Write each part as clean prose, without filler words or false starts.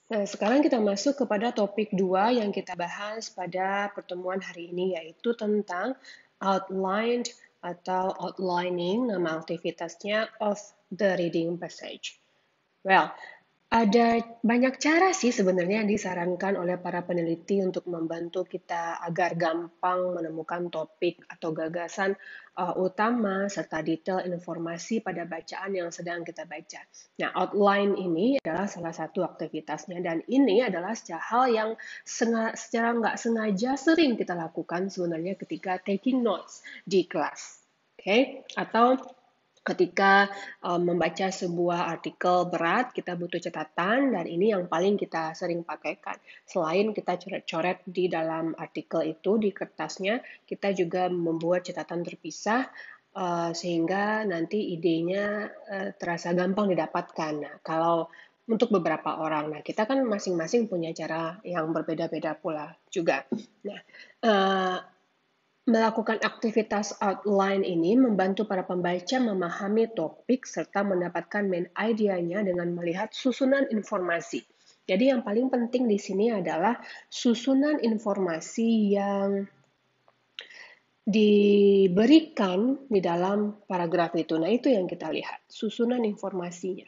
Nah, sekarang kita masuk kepada topik 2 yang kita bahas pada pertemuan hari ini, yaitu tentang outlined atau outlining, nama aktivitasnya, of the reading passage. Well, ada banyak cara sih sebenarnya yang disarankan oleh para peneliti untuk membantu kita agar gampang menemukan topik atau gagasan utama serta detail informasi pada bacaan yang sedang kita baca. Nah, outline ini adalah salah satu aktivitasnya dan ini adalah hal yang secara nggak sengaja sering kita lakukan sebenarnya ketika taking notes di kelas. Oke, atau ketika membaca sebuah artikel berat, kita butuh catatan, dan ini yang paling kita sering pakaikan. Selain kita coret-coret di dalam artikel itu, di kertasnya, kita juga membuat catatan terpisah, sehingga nanti idenya terasa gampang didapatkan. Nah, kalau untuk beberapa orang, nah kita kan masing-masing punya cara yang berbeda-beda pula juga. Nah, melakukan aktivitas outline ini membantu para pembaca memahami topik serta mendapatkan main idea-nya dengan melihat susunan informasi. Jadi yang paling penting di sini adalah susunan informasi yang diberikan di dalam paragraf itu. Nah, itu yang kita lihat, susunan informasinya.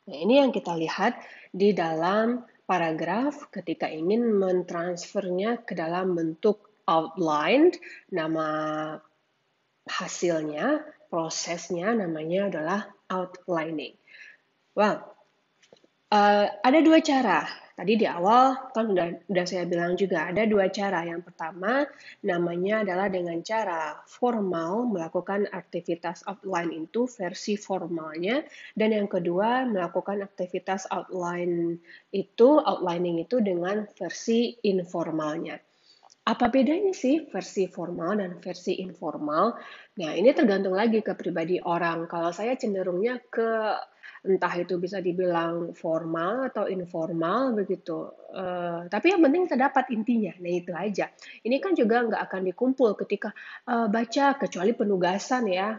Nah, ini yang kita lihat di dalam paragraf ketika ingin mentransfernya ke dalam bentuk outlined, nama hasilnya, prosesnya namanya adalah outlining. Well, ada dua cara. Tadi di awal kan udah saya bilang juga ada dua cara. Yang pertama namanya adalah dengan cara formal melakukan aktivitas outline itu versi formalnya, dan yang kedua melakukan aktivitas outlining itu dengan versi informalnya. Apa bedanya sih versi formal dan versi informal? Nah, ini tergantung lagi ke pribadi orang. Kalau saya cenderungnya ke entah itu bisa dibilang formal atau informal begitu. Tapi yang penting terdapat intinya. Nah, itu aja. Ini kan juga nggak akan dikumpul ketika baca kecuali penugasan ya.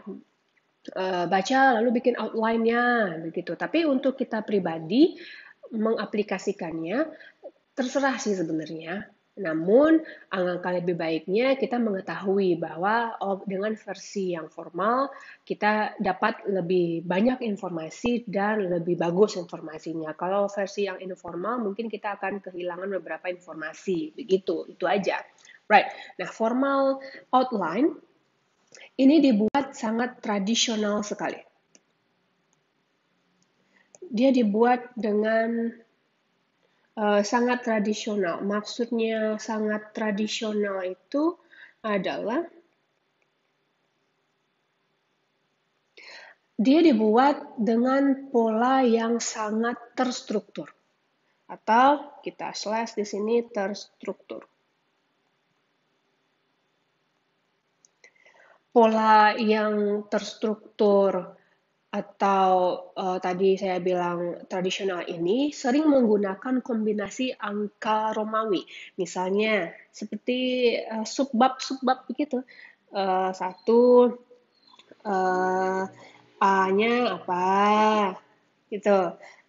Baca lalu bikin outline-nya begitu. Tapi untuk kita pribadi mengaplikasikannya terserah sih sebenarnya. Namun, alangkah lebih baiknya kita mengetahui bahwa dengan versi yang formal, kita dapat lebih banyak informasi dan lebih bagus informasinya. Kalau versi yang informal, mungkin kita akan kehilangan beberapa informasi. Begitu, itu aja. Right. Nah, formal outline ini dibuat sangat tradisional sekali. Dia dibuat dengan sangat tradisional. Maksudnya sangat tradisional itu adalah dia dibuat dengan pola yang sangat terstruktur. Atau kita slash di sini terstruktur. Pola yang terstruktur atau tadi saya bilang tradisional ini sering menggunakan kombinasi angka Romawi. Misalnya seperti subbab begitu. Satu A-nya apa gitu,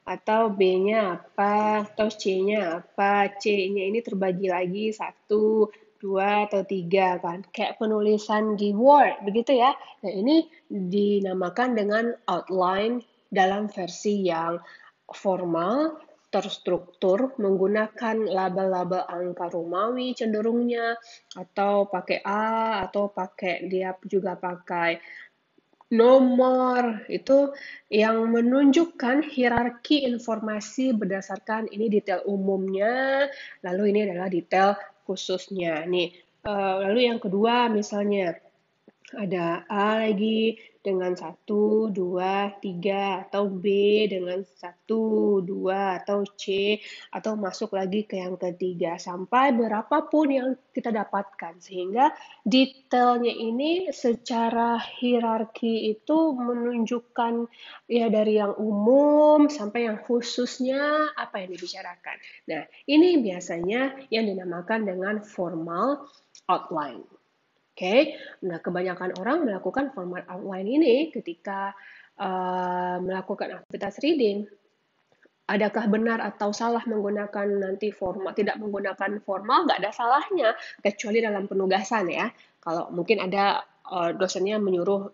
atau B-nya apa, atau C-nya apa, C-nya ini terbagi lagi satu, dua, atau tiga kan, kayak penulisan di Word begitu ya. Nah, ini dinamakan dengan outline dalam versi yang formal, terstruktur, menggunakan label-label angka Romawi cenderungnya, atau pakai A, atau dia juga pakai nomor, itu yang menunjukkan hierarki informasi berdasarkan ini detail umumnya, lalu ini adalah detail khususnya. Nih, lalu yang kedua misalnya ada A lagi dengan 1, 2, 3, atau B dengan 1, 2, atau C, atau masuk lagi ke yang ketiga, sampai berapapun yang kita dapatkan. Sehingga detailnya ini secara hierarki itu menunjukkan ya dari yang umum sampai yang khususnya apa yang dibicarakan. Nah, ini biasanya yang dinamakan dengan formal outline. Oke, nah kebanyakan orang melakukan format outline ini ketika melakukan aktivitas reading. Adakah benar atau salah menggunakan nanti formal, tidak menggunakan formal, nggak ada salahnya, kecuali dalam penugasan ya. Kalau mungkin ada dosennya menyuruh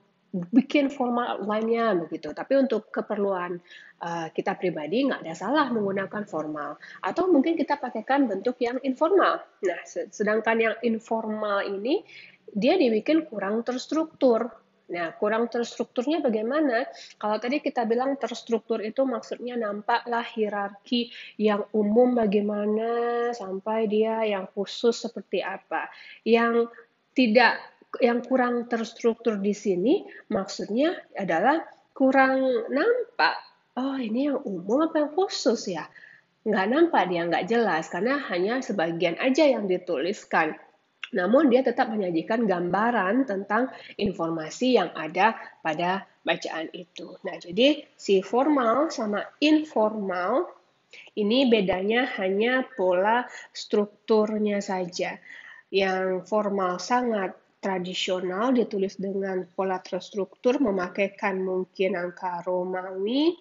bikin formal outline-nya begitu. Tapi untuk keperluan kita pribadi nggak ada salah menggunakan formal. Atau mungkin kita pakaikan bentuk yang informal. Nah, sedangkan yang informal ini dia dibikin kurang terstruktur. Nah, kurang terstrukturnya bagaimana? Kalau tadi kita bilang terstruktur itu maksudnya nampaklah hierarki yang umum bagaimana sampai dia yang khusus seperti apa. Yang tidak yang kurang terstruktur di sini maksudnya adalah kurang nampak. Oh, ini yang umum apa yang khusus ya? Nggak nampak dia, nggak jelas karena hanya sebagian aja yang dituliskan. Namun dia tetap menyajikan gambaran tentang informasi yang ada pada bacaan itu. Nah, jadi si formal sama informal ini bedanya hanya pola strukturnya saja. Yang formal sangat tradisional ditulis dengan pola terstruktur memakaikan mungkin angka Romawi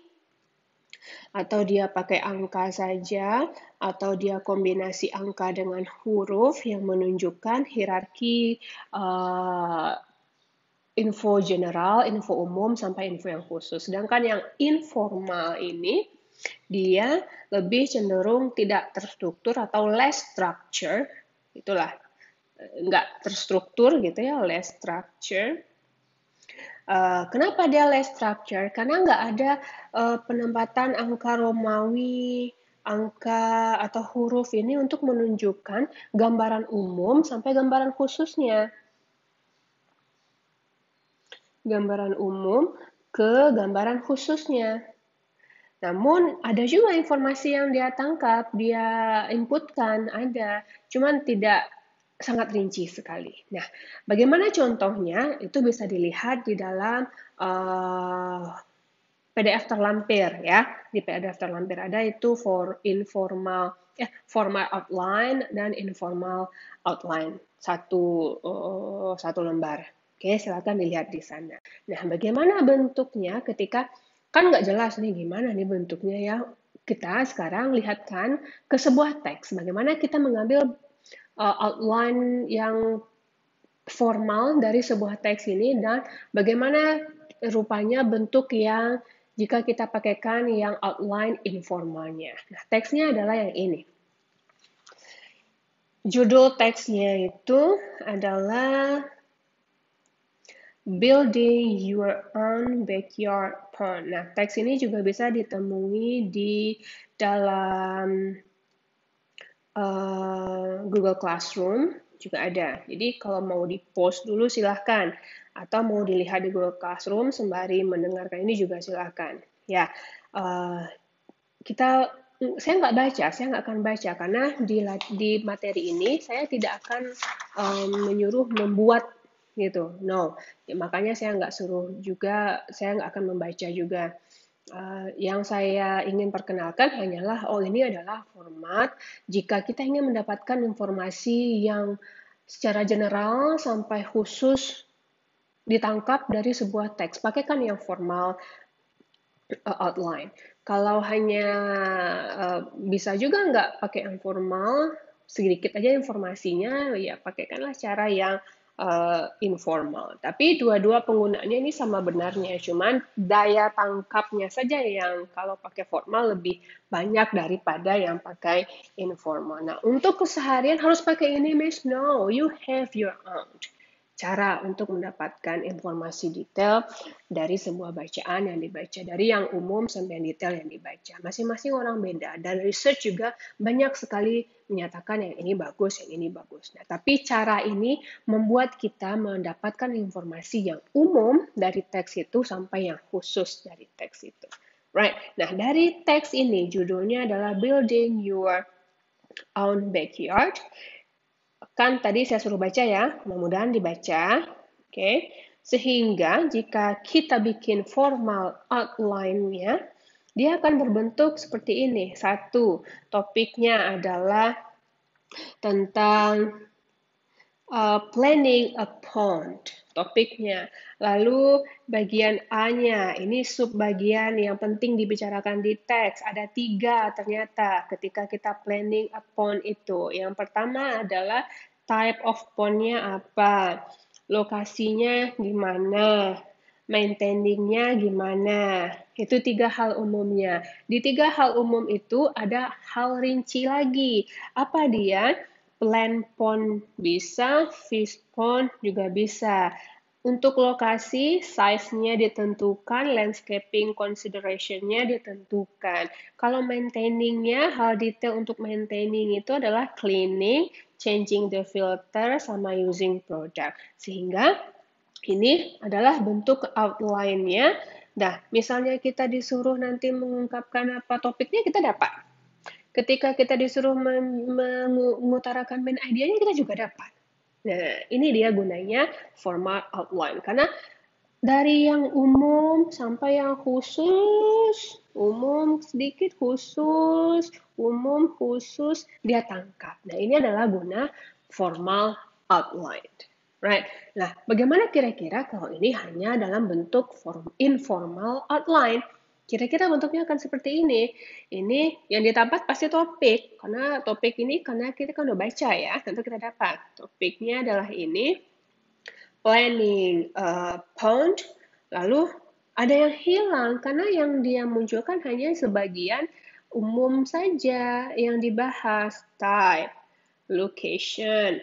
atau dia pakai angka saja, atau dia kombinasi angka dengan huruf yang menunjukkan hierarki info general, info umum, sampai info yang khusus. Sedangkan yang informal ini, dia lebih cenderung tidak terstruktur atau less structure, itulah, nggak terstruktur gitu ya, less structure. Kenapa dia less structure? Karena nggak ada penempatan angka Romawi, angka atau huruf ini untuk menunjukkan gambaran umum sampai gambaran khususnya. Gambaran umum ke gambaran khususnya. Namun ada juga informasi yang dia tangkap, dia inputkan, ada, cuman tidak sangat rinci sekali. Nah, bagaimana contohnya? Itu bisa dilihat di dalam PDF terlampir ya. Di PDF terlampir ada itu for informal, formal outline dan informal outline satu lembar. Oke, silakan dilihat di sana. Nah, bagaimana bentuknya ketika kan nggak jelas nih gimana nih bentuknya ya. Kita sekarang lihatkan ke sebuah teks. Bagaimana kita mengambil outline yang formal dari sebuah teks ini dan bagaimana rupanya bentuk yang jika kita pakaikan yang outline informalnya. Nah, teksnya adalah yang ini. Judul teksnya itu adalah Building Your Own Backyard Pond. Nah, teks ini juga bisa ditemui di dalam Google Classroom juga ada. Jadi kalau mau di-post dulu silahkan. Atau mau dilihat di Google Classroom sembari mendengarkan ini juga silahkan. Ya, saya nggak baca, saya nggak akan baca karena di materi ini saya tidak akan menyuruh membuat gitu, no. Makanya saya nggak suruh juga, saya nggak akan membaca juga. Yang saya ingin perkenalkan hanyalah, oh ini adalah format jika kita ingin mendapatkan informasi yang secara general sampai khusus ditangkap dari sebuah teks. Pakaikan yang formal outline. Kalau hanya bisa juga nggak pakai yang formal, sedikit aja informasinya, ya pakaikanlah cara yang informal. Tapi dua-dua penggunaannya ini sama benarnya, cuman daya tangkapnya saja yang kalau pakai formal lebih banyak daripada yang pakai informal. Nah, untuk keseharian harus pakai ini, Miss? No, you have your own cara untuk mendapatkan informasi detail dari sebuah bacaan yang dibaca, dari yang umum sampai yang detail yang dibaca. Masing-masing orang beda, dan research juga banyak sekali menyatakan yang ini bagus, yang ini bagus. Nah, tapi cara ini membuat kita mendapatkan informasi yang umum dari teks itu sampai yang khusus dari teks itu. Right. Nah, dari teks ini judulnya adalah Building Your Own Backyard. Kan tadi saya suruh baca ya, mudah-mudahan dibaca. Oke. Sehingga jika kita bikin formal outline-nya, dia akan berbentuk seperti ini. Satu, topiknya adalah tentang planning a pond, topiknya. Lalu bagian A-nya, ini subbagian yang penting dibicarakan di teks. Ada 3 ternyata ketika kita planning a pond itu. Yang pertama adalah type of pond-nya apa, lokasinya gimana, maintaining-nya gimana. Itu 3 hal umumnya. Di 3 hal umum itu ada hal rinci lagi. Apa dia? Plan pond bisa, fish pond juga bisa. Untuk lokasi, size-nya ditentukan, landscaping consideration-nya ditentukan. Kalau maintaining-nya, hal detail untuk maintaining itu adalah cleaning, changing the filter, sama using product. Sehingga ini adalah bentuk outline-nya. Nah, misalnya kita disuruh nanti mengungkapkan apa topiknya, kita dapat. Ketika kita disuruh mengutarakan main idenya, kita juga dapat. Nah, ini dia gunanya format outline. Karena dari yang umum sampai yang khusus, umum sedikit khusus, umum khusus, dia tangkap. Nah, ini adalah guna formal outline. Right. Nah, bagaimana kira-kira kalau ini hanya dalam bentuk informal outline? Kira-kira bentuknya akan seperti ini. Ini yang didapat pasti topik, karena topik ini karena kita kan udah baca ya, tentu kita dapat. Topiknya adalah ini, planning pond, lalu ada yang hilang karena yang dia munculkan hanya sebagian umum saja yang dibahas, type, location,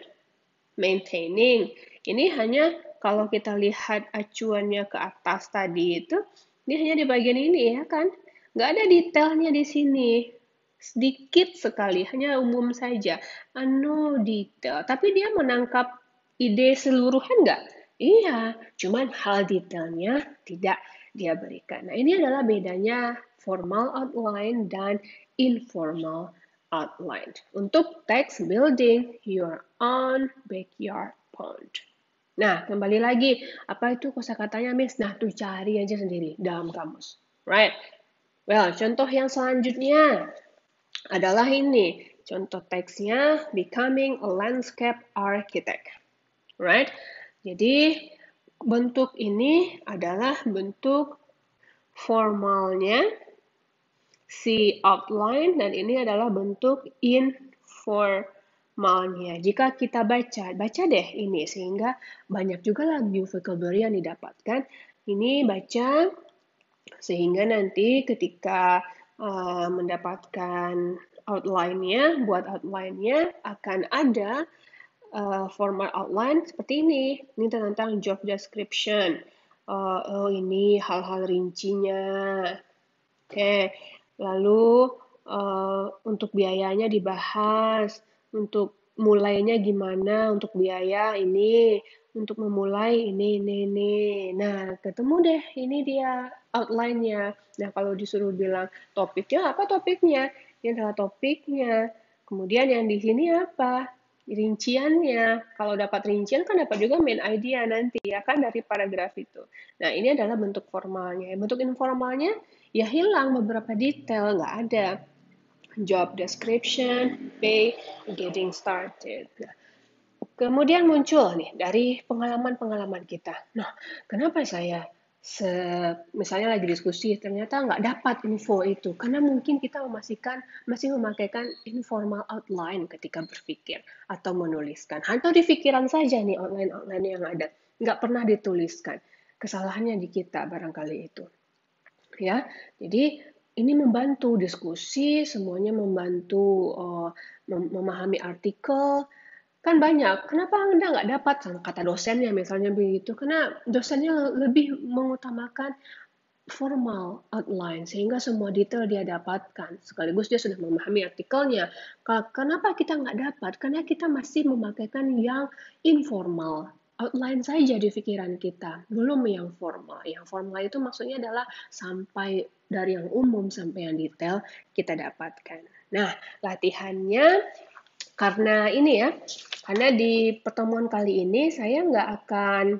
maintaining. Ini hanya kalau kita lihat acuannya ke atas tadi itu, ini hanya di bagian ini ya kan? Nggak ada detailnya di sini. Sedikit sekali, hanya umum saja. No detail. Tapi dia menangkap ide seluruhan nggak? Iya, cuman hal detailnya tidak dia berikan. Nah, ini adalah bedanya formal outline dan informal outline. Untuk text building your own backyard pond. Nah, kembali lagi, apa itu kosakatanya, Miss? Nah, tuh cari aja sendiri dalam kamus. Right? Well, contoh yang selanjutnya adalah ini. Contoh teksnya, becoming a landscape architect. Right? Jadi, bentuk ini adalah bentuk formalnya si outline, dan ini adalah bentuk informalnya. Jika kita baca deh ini, sehingga banyak juga lah new vocabulary yang didapatkan. Ini baca, sehingga nanti ketika mendapatkan outline-nya, buat outline-nya akan ada format outline seperti ini. Ini tentang job description. Ini hal-hal rincinya. Oke, lalu untuk biayanya dibahas, untuk mulainya gimana, untuk biaya ini, untuk memulai ini. Nah, ketemu deh, ini dia outline-nya. Nah, kalau disuruh bilang topiknya apa topiknya? Ini adalah topiknya. Kemudian yang di sini apa? Rinciannya. Kalau dapat rincian kan dapat juga main idea nanti ya kan dari paragraf itu. Nah, ini adalah bentuk formalnya. Bentuk informalnya ya hilang beberapa detail, nggak ada. Job description, pay, getting started. Nah, kemudian muncul nih dari pengalaman-pengalaman kita. Nah, kenapa saya misalnya lagi diskusi, ternyata nggak dapat info itu. Karena mungkin kita masih memakaikan informal outline ketika berpikir atau menuliskan. Atau di pikiran saja nih outline-outline yang ada. Nggak pernah dituliskan. Kesalahannya di kita barangkali itu. Ya, jadi ini membantu diskusi, semuanya membantu memahami artikel. Kan banyak, kenapa Anda nggak dapat? Kata dosennya misalnya begitu, karena dosennya lebih mengutamakan formal outline, sehingga semua detail dia dapatkan. Sekaligus dia sudah memahami artikelnya. Kenapa kita nggak dapat? Karena kita masih memakaikan yang informal. Outline saja di pikiran kita, belum yang formal. Yang formal itu maksudnya adalah sampai dari yang umum sampai yang detail kita dapatkan. Nah, latihannya karena ini ya, karena di pertemuan kali ini saya nggak akan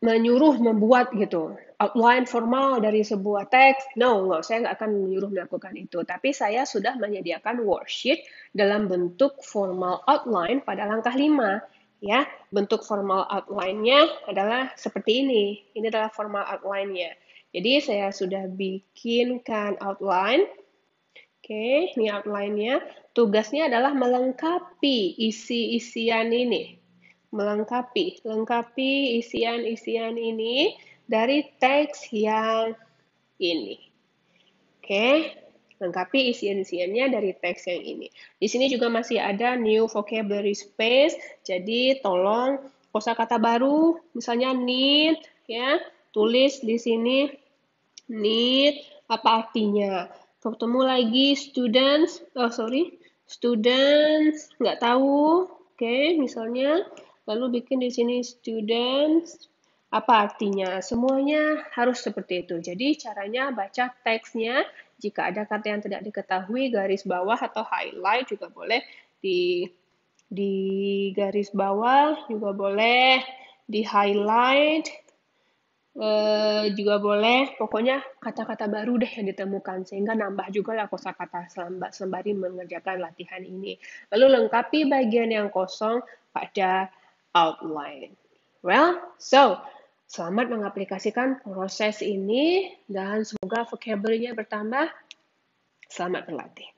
menyuruh membuat gitu. outline formal dari sebuah teks. No, saya nggak akan menyuruh melakukan itu. Tapi saya sudah menyediakan worksheet dalam bentuk formal outline pada langkah 5. Ya, bentuk formal outline-nya adalah seperti ini. Ini adalah formal outline-nya. Jadi saya sudah bikinkan outline. Oke, ini outline-nya. Tugasnya adalah melengkapi isi-isian ini. Lengkapi isian-isian ini dari teks yang ini. Oke, lengkapi isian-isiannya dari teks yang ini. Di sini juga masih ada new vocabulary space, jadi tolong kosakata baru, misalnya need, ya, tulis di sini need, apa artinya. Ketemu lagi students, nggak tahu, oke, misalnya, lalu bikin di sini students, apa artinya? Semuanya harus seperti itu. Jadi caranya baca teksnya, jika ada kata yang tidak diketahui, garis bawah atau highlight juga boleh di garis bawah, juga boleh di highlight, juga boleh. Pokoknya kata-kata baru deh yang ditemukan, sehingga nambah juga lah kosakata sembari mengerjakan latihan ini. Lalu lengkapi bagian yang kosong pada outline. Well, so selamat mengaplikasikan proses ini dan semoga vocabulary-nya bertambah. Selamat berlatih.